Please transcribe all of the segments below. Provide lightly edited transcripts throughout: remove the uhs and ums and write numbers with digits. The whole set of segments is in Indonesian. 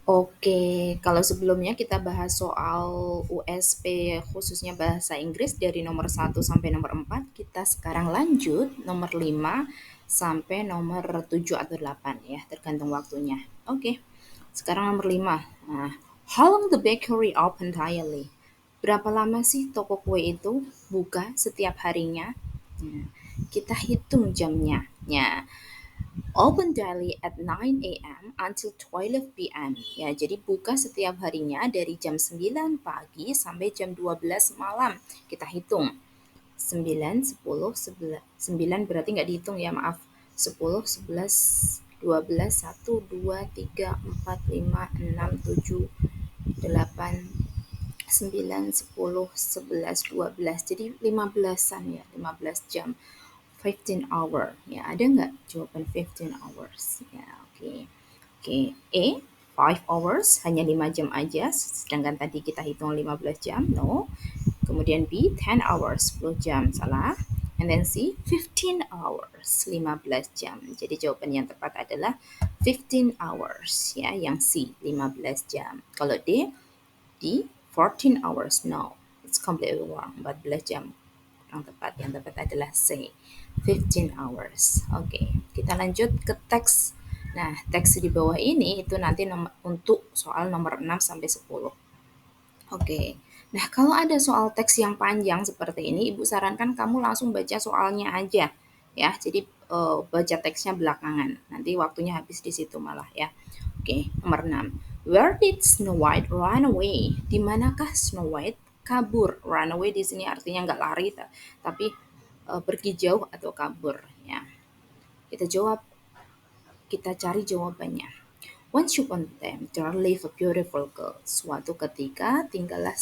Oke, kalau sebelumnya kita bahas soal USP khususnya bahasa Inggris dari nomor 1 sampai nomor 4, kita sekarang lanjut nomor 5 sampai nomor 7 atau 8 ya, tergantung waktunya. Oke, sekarang nomor 5. Nah, how long the bakery open daily? Berapa lama sih toko kue itu buka setiap harinya? Nah, kita hitung jamnya. Ya, open daily at 9 a.m. until 12 p.m. Ya, jadi buka setiap harinya dari jam 9 pagi sampai jam 12 malam. Kita hitung. 9, 10, 11. 9 berarti nggak dihitung ya, maaf. 10, 11, 12, 1, 2, 3, 4, 5, 6, 7, 8, 9, 10, 11, 12. Jadi 15-an ya, 15 jam. 15 hour. Ya, ada nggak jawaban 15 hours? Ya, oke. Oke, A, 5 hours, hanya 5 jam aja, sedangkan tadi kita hitung 15 jam, no. Kemudian B, 10 hours, 10 jam, salah. And then C, 15 hours, 15 jam. Jadi jawaban yang tepat adalah 15 hours, ya, yang C, 15 jam. Kalau D, 14 hours, no. It's completely wrong, 14 jam yang tepat. Yang tepat adalah C, 15 hours. Oke, kita lanjut ke teks. Nah, teks di bawah ini itu nanti untuk soal nomor 6 sampai 10. Oke. Nah, kalau ada soal teks yang panjang seperti ini, Ibu sarankan kamu langsung baca soalnya aja ya. Jadi baca teksnya belakangan. Nanti waktunya habis di situ malah ya. Oke, nomor 6. Where did Snow White run away? Di manakah Snow White kabur? Run away di sini artinya nggak lari, tapi pergi jauh atau kabur ya. Kita jawab, kita cari jawabannya. Once upon a time, there lived a beautiful girl. Suatu ketika tinggallah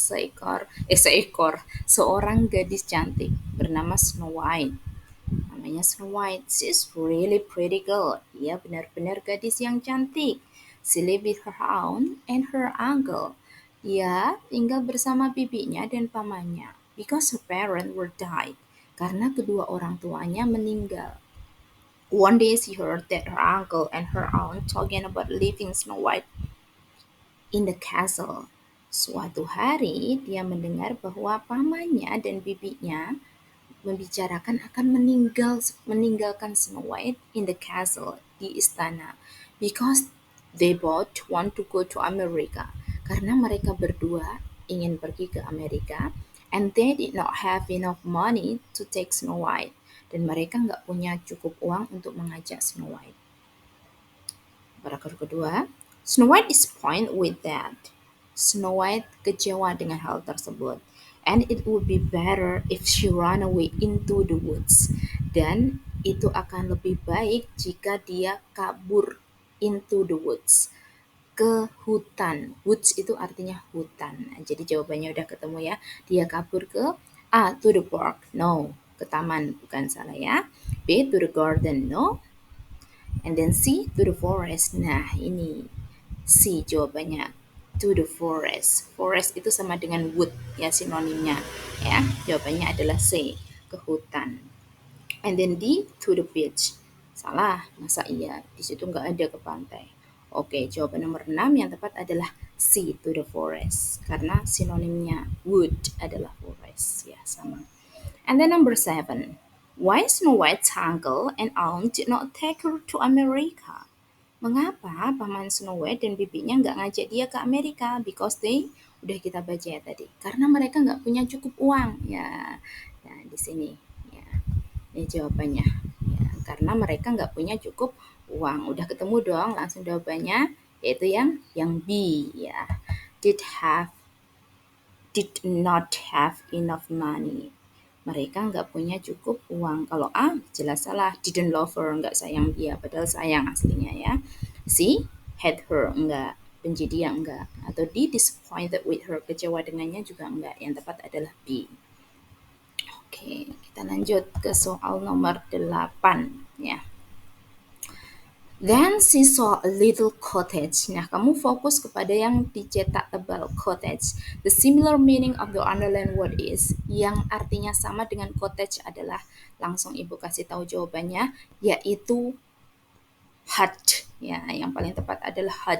seorang gadis cantik bernama Snow White. Namanya Snow White. She's really pretty girl. Ia benar-benar gadis yang cantik. She lived with her aunt and her uncle. Ia tinggal bersama bibinya dan pamannya. Because her parents were died. Karena kedua orang tuanya meninggal. One day she heard that her uncle and her aunt talking about leaving Snow White in the castle. Suatu hari dia mendengar bahwa pamannya dan bibinya membicarakan akan meninggalkan Snow White in the castle, di istana, because they both want to go to America. Karena mereka berdua ingin pergi ke Amerika, and they did not have enough money to take Snow White, dan mereka nggak punya cukup uang untuk mengajak Snow White. Paragraf kedua, Snow White is disappointed with that. Snow White kecewa dengan hal tersebut. And it would be better if she run away into the woods. Dan itu akan lebih baik jika dia kabur into the woods. Ke hutan. Woods itu artinya hutan. Nah, jadi jawabannya udah ketemu ya. Dia kabur ke A, to the park. No, ke taman. Bukan, salah ya. B, to the garden. No. And then C, to the forest. Nah, ini C jawabannya, to the forest. Forest itu sama dengan wood ya, sinonimnya ya. Jawabannya adalah C, ke hutan. And then D, to the beach. Salah, masa iya? Di situ nggak ada ke pantai. Oke, jawaban nomor 6 yang tepat adalah C, to the forest. Karena sinonimnya wood adalah forest ya, sama. And then number 7. Why Snow White's uncle and aunt did not take her to America? Mengapa paman Snow White dan bibinya nggak ngajak dia ke Amerika? Because they, udah kita baca ya tadi. Karena mereka nggak punya cukup uang. Ya, nah di sini. Ya, ini jawabannya. Ya, karena mereka nggak punya cukup uang. Udah ketemu dong langsung jawabannya. Yaitu yang B. Ya, did not have enough money. Mereka nggak punya cukup uang. Kalau A, jelas salah. Didn't love her, nggak sayang dia. Padahal sayang aslinya ya. C, hate her, enggak. Benci dia, enggak. Atau D, disappointed with her, kecewa dengannya juga enggak. Yang tepat adalah B. Oke, kita lanjut ke soal nomor 8 ya. Then she saw a little cottage. Nah, kamu fokus kepada yang dicetak tebal, cottage. The similar meaning of the underlined word is, yang artinya sama dengan cottage adalah, langsung Ibu kasih tahu jawabannya, yaitu hut. Ya, yang paling tepat adalah hut.